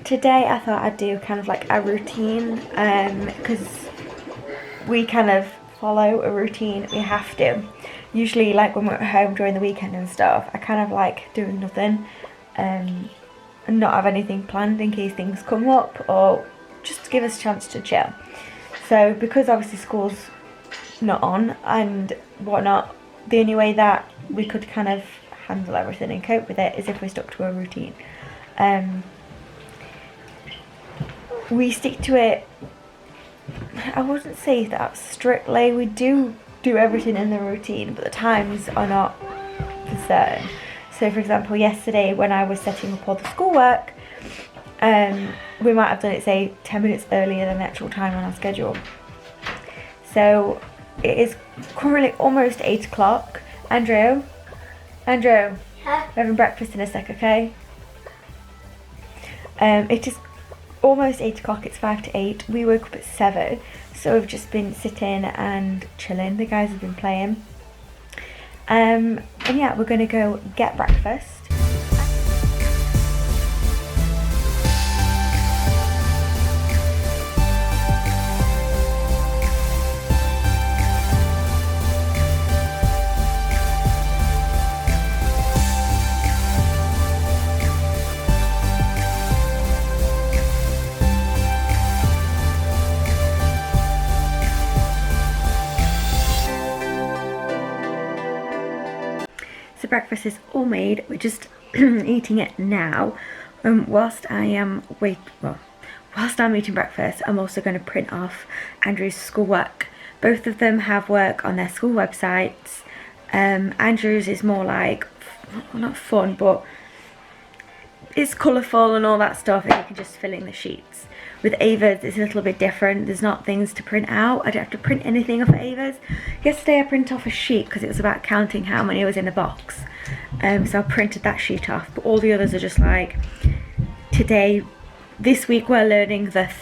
today I thought I'd do kind of like a routine, because we kind of follow a routine, we have to. Usually like when we're at home during the weekend and stuff, I kind of like doing nothing, and not have anything planned in case things come up, or just to give us a chance to chill. So because obviously school's not on and whatnot, the only way that we could kind of handle everything and cope with it is if we stuck to a routine. We stick to it, I wouldn't say that strictly, we do everything in the routine, but the times are not for certain. So for example, yesterday when I was setting up all the schoolwork, we might have done it say 10 minutes earlier than the actual time on our schedule. So it is currently almost 8 o'clock. Andrew, Huh? we're having breakfast in a sec, okay? It is almost 8 o'clock, it's 5 to 8. We woke up at 7, so we've just been sitting and chilling. The guys have been playing. And yeah, we're gonna go get breakfast. So breakfast is all made, we're just eating it now. Whilst I'm eating breakfast, I'm also going to print off Andrew's schoolwork. Both of them have work on their school websites. Andrew's is more like, not fun, but it's colourful and all that stuff, and you can just fill in the sheets. With Ava's, it's a little bit different. There's not things to print out. I don't have to print anything off Ava's. Yesterday I printed off a sheet because it was about counting how many was in a box. So I printed that sheet off, but all the others are just like, this week we're learning the th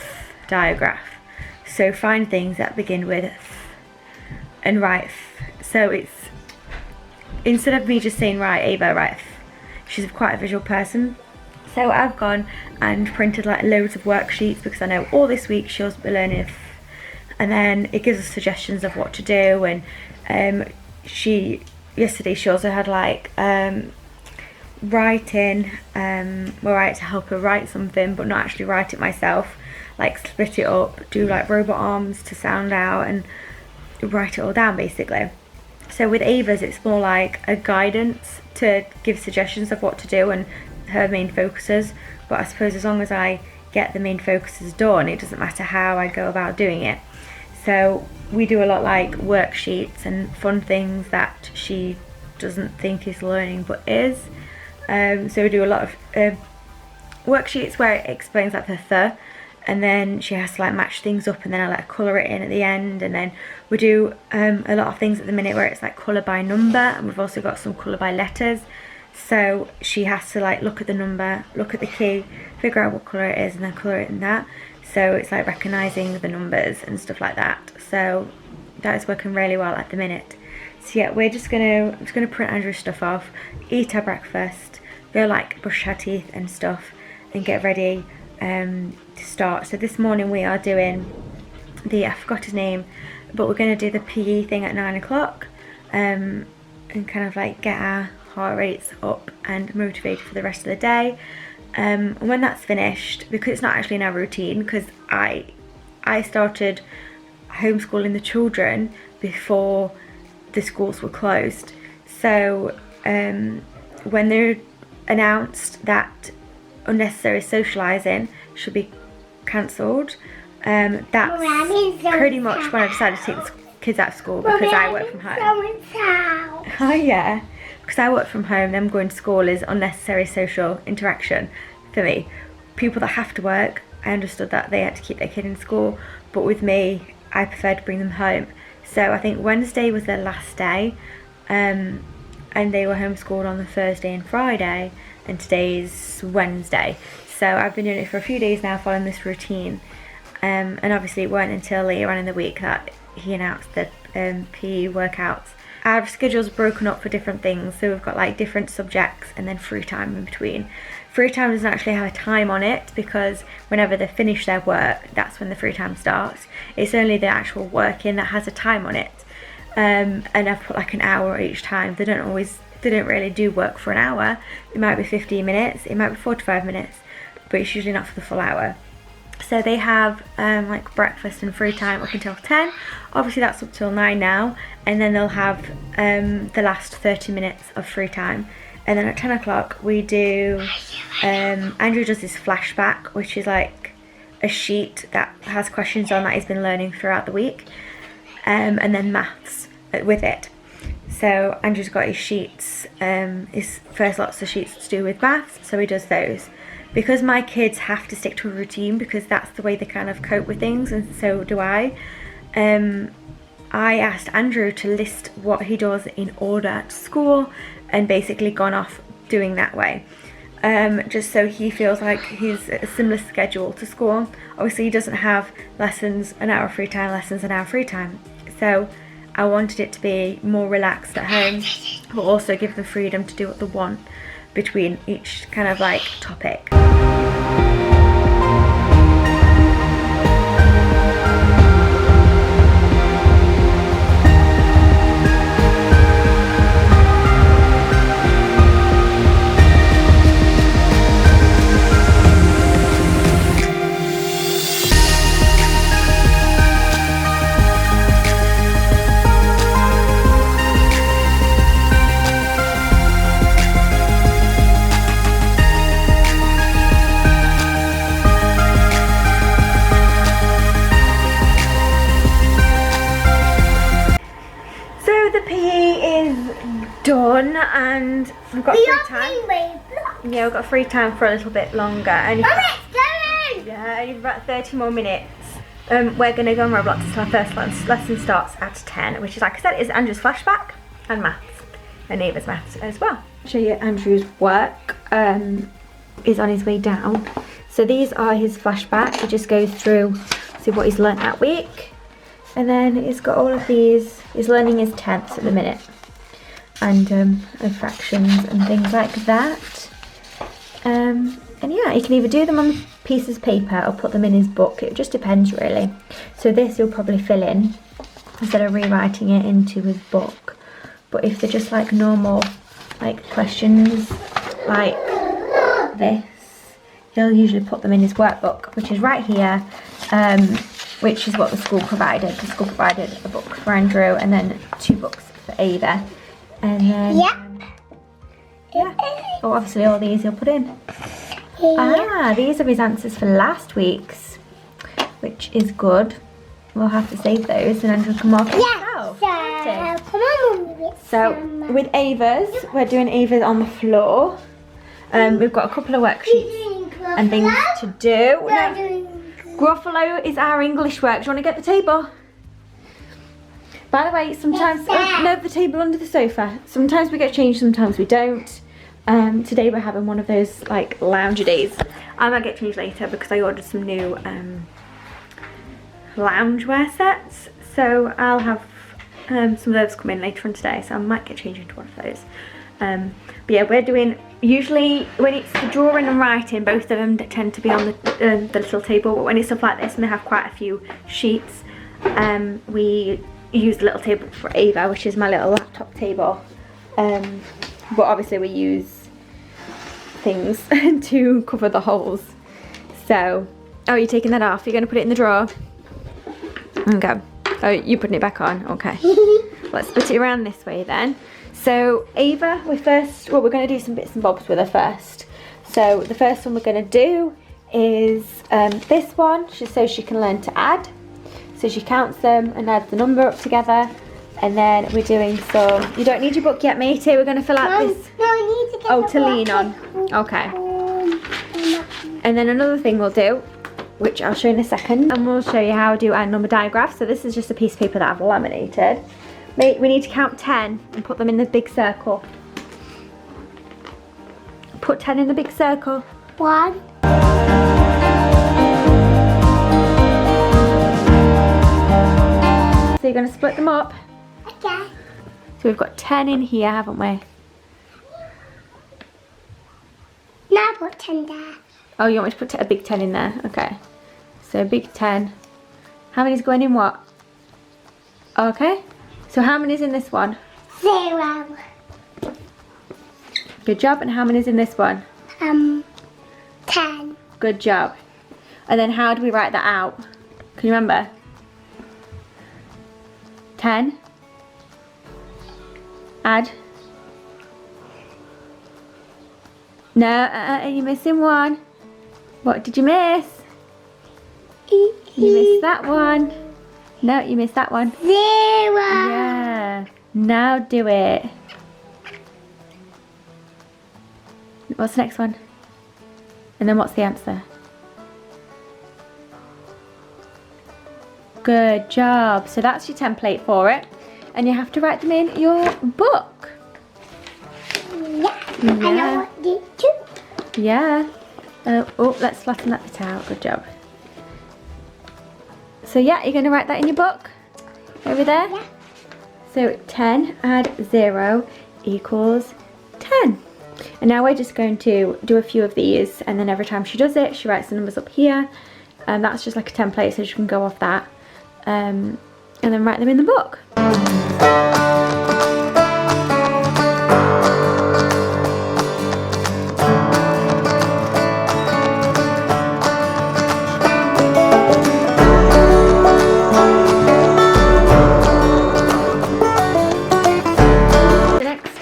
diagraph. So find things that begin with th and write th. So it's, instead of me just saying right Ava, write th. She's quite a visual person. So I've gone and printed like loads of worksheets because I know all this week she'll be learning, and then it gives us suggestions of what to do. And yesterday she also had like writing, where I had to help her write something but not actually write it myself, like split it up, do like robot arms to sound out and write it all down basically. So with Ava's it's more like a guidance to give suggestions of what to do and her main focuses, but I suppose as long as I get the main focuses done, it doesn't matter how I go about doing it. So we do a lot like worksheets and fun things that she doesn't think is learning but is. So we do a lot of worksheets where it explains like the th, and then she has to like match things up, and then I like colour it in at the end. And then we do a lot of things at the minute where it's like colour by number, and we've also got some colour by letters. So she has to like look at the number, look at the key, figure out what colour it is, and then colour it in that. So it's like recognising the numbers and stuff like that. So that is working really well at the minute. So yeah, I'm just gonna print Andrew's stuff off, eat our breakfast, go like brush our teeth and stuff, and get ready to start. So this morning we are doing I forgot his name, but we're gonna do the PE thing at 9 o'clock, and kind of like get our heart rates up and motivated for the rest of the day. And when that's finished, because it's not actually in our routine, because I started homeschooling the children before the schools were closed. So when they're announced that unnecessary socialising should be cancelled, that's pretty much when I decided to take the kids out of school, because I work from home. Oh yeah, because I work from home, them going to school is unnecessary social interaction for me. People that have to work, I understood that they had to keep their kid in school, but with me, I prefer to bring them home. So I think Wednesday was their last day, and they were homeschooled on the Thursday and Friday, and today's Wednesday. So I've been doing it for a few days now, following this routine, and obviously it weren't until later on in the week that he announced the PE workouts. Our schedule's broken up for different things, so we've got like different subjects and then free time in between. Free time doesn't actually have a time on it, because whenever they finish their work, that's when the free time starts. It's only the actual working that has a time on it. And I've put like an hour each time. They don't really do work for an hour. It might be 15 minutes, it might be 45 minutes, but it's usually not for the full hour. So they have like breakfast and free time up until 10. Obviously that's up till 9 now, and then they'll have the last 30 minutes of free time. And then at 10 o'clock we do, Andrew does this flashback, which is like a sheet that has questions on that he's been learning throughout the week, and then maths with it. So Andrew's got his sheets, his first lots of sheets to do with maths, so he does those. Because my kids have to stick to a routine, because that's the way they kind of cope with things, and so do I asked Andrew to list what he does in order at school, and basically gone off doing that way, just so he feels like he's a similar schedule to school. Obviously he doesn't have lessons an hour free time, lessons an hour free time, so I wanted it to be more relaxed at home, but also give them freedom to do what they want between each kind of like topic. Done, and we've got free time. Yeah, we've got free time for a little bit longer. Only about 30 more minutes. We're going to go on Roblox until our first lesson starts at 10, which is, like I said, is Andrew's flashback and maths, and Ava's maths as well. I'll show you Andrew's work is on his way down. So these are his flashback. He just goes through, see what he's learnt that week, and then he's got all of these. He's learning his tenths at the minute, and fractions and things like that. And yeah, you can either do them on pieces of paper or put them in his book. It just depends really. So this he'll probably fill in instead of rewriting it into his book. But if they're just like normal like questions like this, he'll usually put them in his workbook, which is right here, which is what the school provided. The school provided a book for Andrew and then 2 books for Ava. And then, yeah, oh, obviously all these he'll put in. These are his answers for last week's, which is good. We'll have to save those and Andrew can mark himself. So with Ava's, we're doing Ava's on the floor. We've got a couple of worksheets and things to do. Gruffalo is our English work. Do you want to get the table? By the way, sometimes, no, the table under the sofa. Sometimes we get changed, sometimes we don't. Today we're having one of those like lounger days. I might get changed later because I ordered some new loungewear sets. So I'll have some of those come in later on today. So I might get changed into one of those. But yeah, we're doing, usually when it's the drawing and writing, both of them tend to be on the little table. But when it's stuff like this and they have quite a few sheets, we use the little table for Ava, which is my little laptop table, but obviously we use things to cover the holes. So, oh, you're taking that off? You're going to put it in the drawer? Okay. Oh, you're putting it back on? Okay. Let's put it around this way then. So Ava, we're going to do some bits and bobs with her first. So the first one we're going to do is this one, just so she can learn to add. So she counts them and adds the number up together. And then we're doing some, you don't need your book yet, matey. We're going to fill out this. No, I need to get to lean on. Okay. And then another thing we'll do, which I'll show you in a second, and we'll show you how to do our number diagraph. So this is just a piece of paper that I've laminated. We need to count 10 and put them in the big circle. Put 10 in the big circle. 1. So you're going to split them up. Okay. So we've got 10 in here, haven't we? Now put 10 there. Oh, you want me to put a big 10 in there? Okay. So big 10. How many's going in what? Okay. So how many's in this one? 0. Good job. And how many's in this one? 10. Good job. And then how do we write that out? Can you remember? 10. Add. No, you're missing one. What did you miss? You missed that one. No, you missed that one. 0. Yeah. Now do it. What's the next one? And then what's the answer? Good job. So that's your template for it. And you have to write them in your book. Yeah. I know what to do. Yeah. Oh, let's flatten that bit out. Good job. So yeah, you're going to write that in your book. Over there. Yeah. So 10 add 0 equals 10. And now we're just going to do a few of these, and then every time she does it, she writes the numbers up here. And that's just like a template, so she can go off that. And then write them in the book.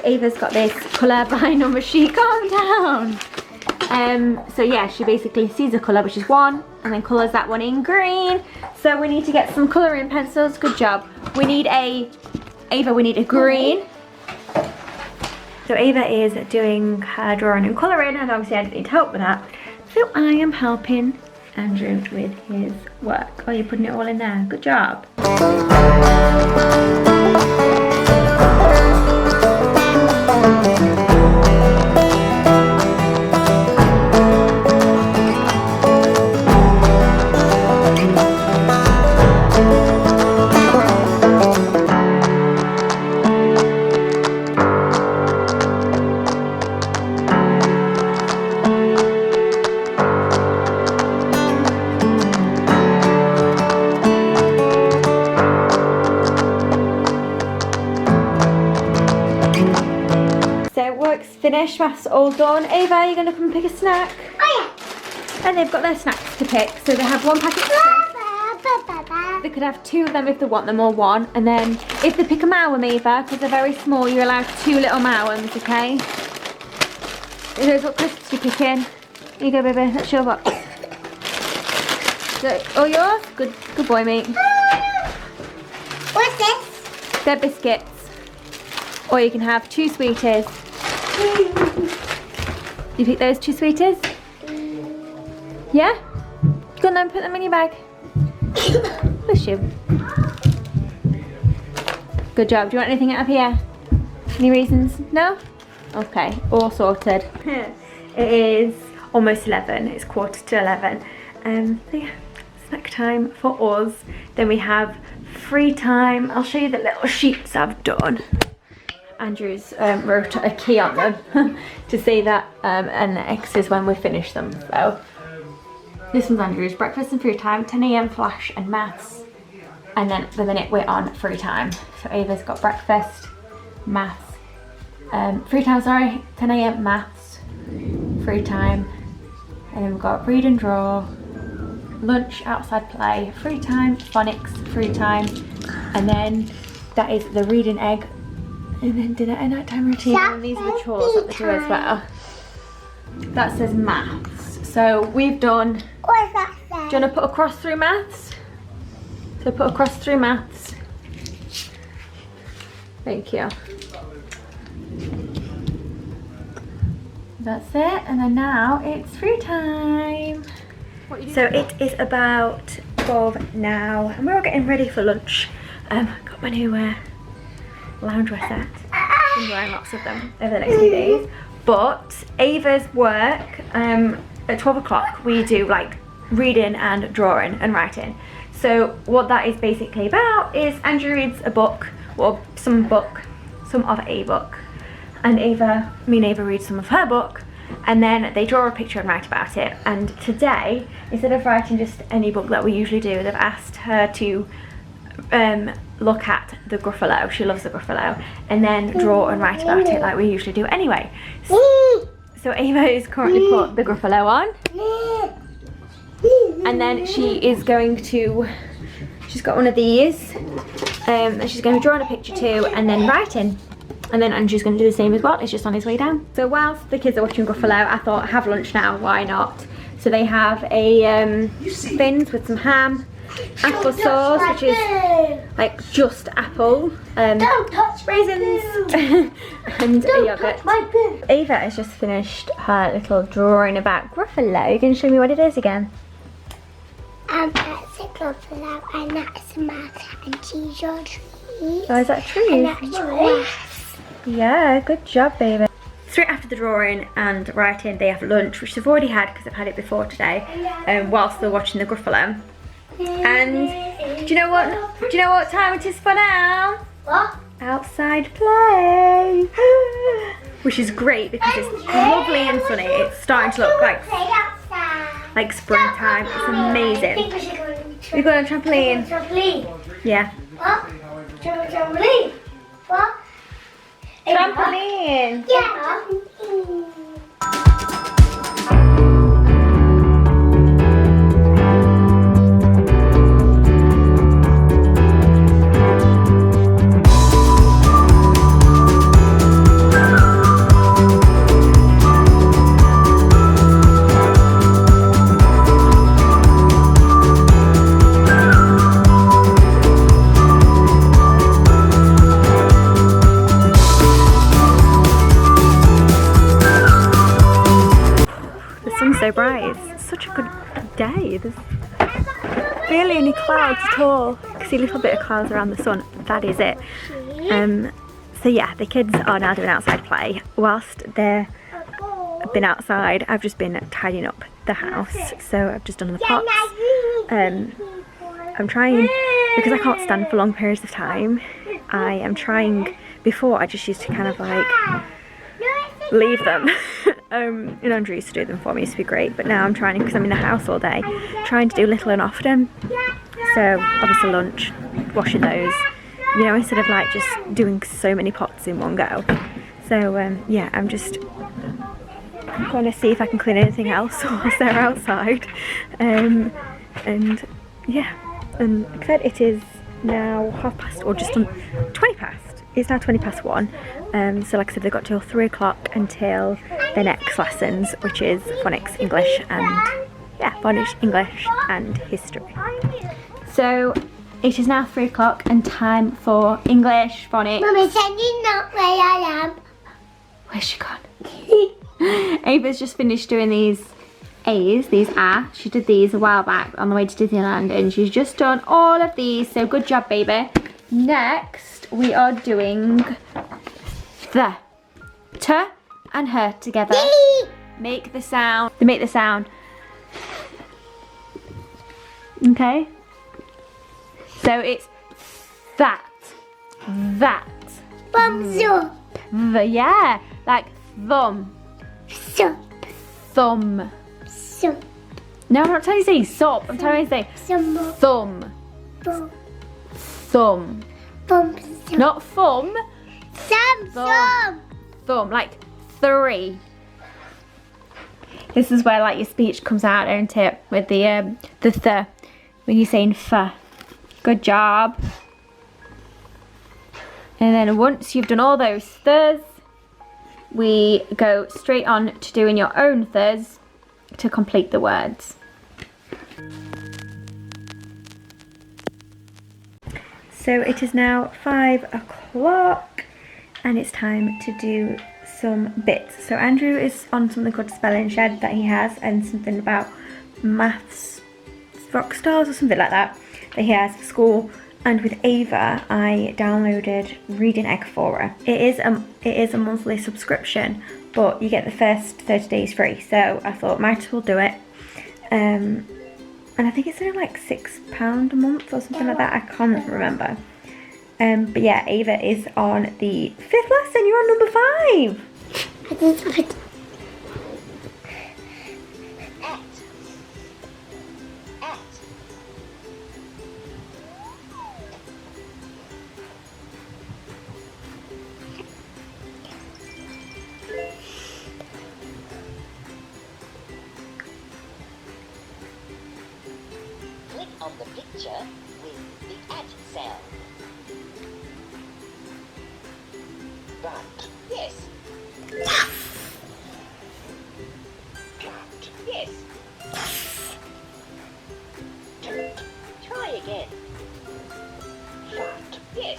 Ava's got this colour by number sheet. Calm down. So yeah, she basically sees a colour, which is 1, and then colours that one in green. So we need to get some colouring pencils. Good job. We need Ava, we need a green. So Ava is doing her drawing and colouring, and obviously I need help with that. So I am helping Andrew with his work. Oh, you're putting it all in there. Good job. Finished, maths all done. Ava, you're going to come and pick a snack? Oh yeah. And they've got their snacks to pick. So they have 1 packet of crisps. They could have 2 of them if they want them, or 1. And then if they pick a Mowam, Ava, because they're very small, you're allowed 2 little Mowams, okay? Are those what crisps you're picking? Here you go, baby. That's your box. So, all yours? Good boy, mate. What's this? They're biscuits. Or you can have 2 sweeties. You pick those 2 sweeties? Yeah? Go on then, put them in your bag. Bless you. Good job. Do you want anything out of here? Any reasons? No? Okay, all sorted. It is almost 11. It's 10:45. So yeah, snack time for us. Then we have free time. I'll show you the little sheets I've done. Andrew's wrote a key on them to say that and X is when we finish them. So this one's Andrew's breakfast and free time, 10 AM flash and maths, and then at the minute we're on free time. So Ava's got breakfast, maths, free time, sorry, 10 AM maths, free time, and then we've got read and draw, lunch, outside play, free time, phonics, free time, and then that is the reading egg. And then dinner and nighttime routine, and these are the chores that they do as well. That says maths. So we've done, What's that say? do you want to put a cross through maths? So put a cross through maths. Thank you. That's it, and then now it's free time. So it is about 12 now, and we're all getting ready for lunch. Got my new loungewear set. I've been wearing lots of them over the next few days. But Ava's work, at 12 o'clock we do like reading and drawing and writing. So what that is basically about is Andrew reads a book, or some of a book, and me and Ava read some of her book, and then they draw a picture and write about it. And today, instead of writing just any book that we usually do, they've asked her to look at the Gruffalo. She loves the Gruffalo, and then draw and write about it like we usually do anyway. So Ava is currently put the Gruffalo on, and then she is going to, she's got one of these, and she's going to draw in a picture too, and then writing. And then Andrew's going to do the same as well. It's just on his way down. So whilst the kids are watching Gruffalo, I thought, have lunch now, why not? So they have a fins with some ham, apple sauce, which is like just apple, Don't touch raisins, and a yogurt. Ava has just finished her little drawing about Gruffalo. You can show me what it is again. That's a Gruffalo, and that's a mouse, and she's your tree. Oh, is that And true? that's grass. Yeah, good job, baby. Straight after the drawing and writing, they have lunch, which they've already had because they've had it before today, whilst they're watching the Gruffalo. And do you know what time it is for now? What? Outside play, which is great because it's lovely and sunny. It's starting to look Play outside. like springtime. It's I amazing. think we should go on the We're going on trampoline. trampoline. Yeah. What? Trampoline. What? Trampoline. Yeah. So bright. It's such a good day. There's barely any clouds at all. You can see a little bit of clouds around the sun. That is it. So yeah, the kids are now doing outside play. Whilst they've been outside, I've just been tidying up the house. So I've just done the pots. I'm trying, because I can't stand for long periods of time, I am trying, before I just used to kind of like leave them. And Andrew used to do them for me, used to be great, but now I'm trying, because I'm in the house all day, trying to do little and often. So obviously lunch, washing those, you know, instead of like just doing so many pots in one go. So yeah, I'm just going to see if I can clean anything else whilst they're outside. And yeah, and like I said, it is now 1:30 or just on 20 past. It's now 20 past 1. So like I said, they've got till 3 o'clock until their next lessons, which is phonics, English, and yeah, phonics, English and history. So it is now 3 o'clock and time for English, phonics. Mummy said you're not where I am. Where's she gone? Ava's just finished doing these A's, these A. She did these a while back on the way to Disneyland, and she's just done all of these, so good job, baby. Next, we are doing the T and her together. Make the sound. They make the sound. Okay? So it's that. Thumbs up. Yeah, like thumb. Sup. Thumb. Sup. No, I'm not telling you to say sup. I'm telling you to say Some thumb. Thumb. thumbs up. Not thumb. Some. Thumb. Like 3. This is where like your speech comes out, isn't it? With the th when you're saying f. Good job. And then once you've done all those ths, we go straight on to doing your own ths to complete the words. So it is now 5 o'clock and it's time to do some bits. So Andrew is on something called Spelling Shed that he has, and something about maths rock stars or something like that he has for school. And with Ava, I downloaded Reading Egg for her. It is a monthly subscription, but you get the first 30 days free. So I thought, might as well do it. And I think it's only like £6 a month or something like that. I can't remember. But yeah, Ava is on the 5th lesson. You're on number 5. on the picture with the at sound. That. Yes. Cat. Yes. Cat. Try again. Fat. Yes.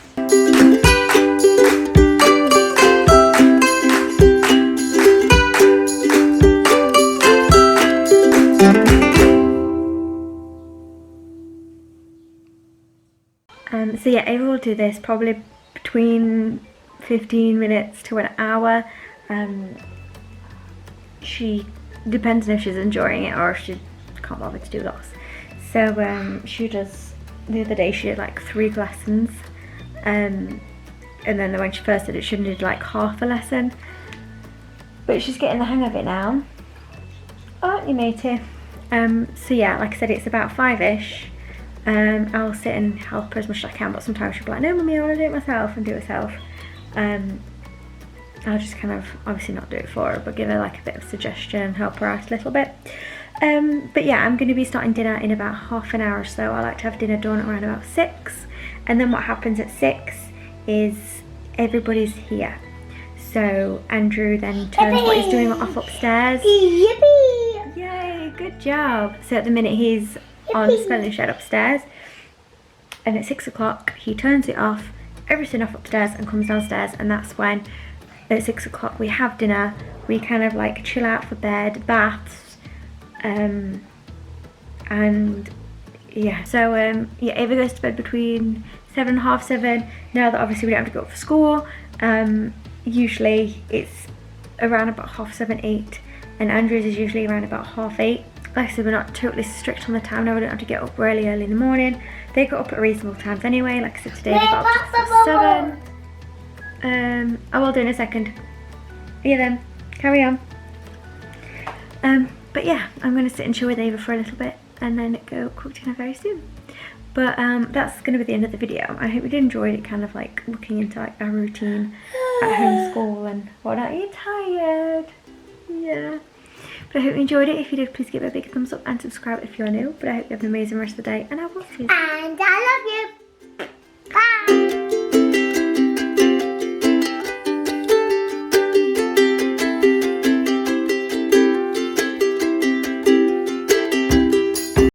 So yeah, Ava will do this probably between 15 minutes to an hour. She depends on if she's enjoying it or if she can't bother to do lots. So she does, the other day she did like 3 lessons, and then when she first did it she only did like half a lesson, but she's getting the hang of it now, aren't you matey? So yeah, like I said, it's about 5ish. I'll sit and help her as much as I can, but sometimes she'll be like, no mummy, I want to do it myself, and do it herself. I'll just kind of obviously not do it for her, but give her like a bit of suggestion, help her out a little bit. But yeah, I'm going to be starting dinner in about half an hour or so. I like to have dinner done around about 6, and then what happens at 6 is everybody's here. So Andrew then turns what he's doing off upstairs. Yippee! Yay, good job. So at the minute he's on the spelling shed upstairs, and at 6 o'clock he turns it off, everything off upstairs, and comes downstairs, and that's when at 6 o'clock we have dinner. We kind of like chill out for bed, baths, and yeah, so yeah, Ava goes to bed between 7 and half 7. Now that obviously we don't have to go up for school, usually it's around about half 7, 8, and Andrew's is usually around about half 8. Like I said, we're not totally strict on the time now. We don't have to get up really early in the morning. They got up at reasonable times anyway. Like I said, today they got up at 7. I will do in a second. Yeah then, carry on. But yeah, I'm going to sit and chill with Ava for a little bit and then go cook dinner very soon. But that's going to be the end of the video. I hope you did enjoy it, kind of like looking into like our routine at home school and whatnot. Are you tired? Yeah. But I hope you enjoyed it. If you did, please give it a big thumbs up and subscribe if you're new. But I hope you have an amazing rest of the day, and I will see you soon. And I love you.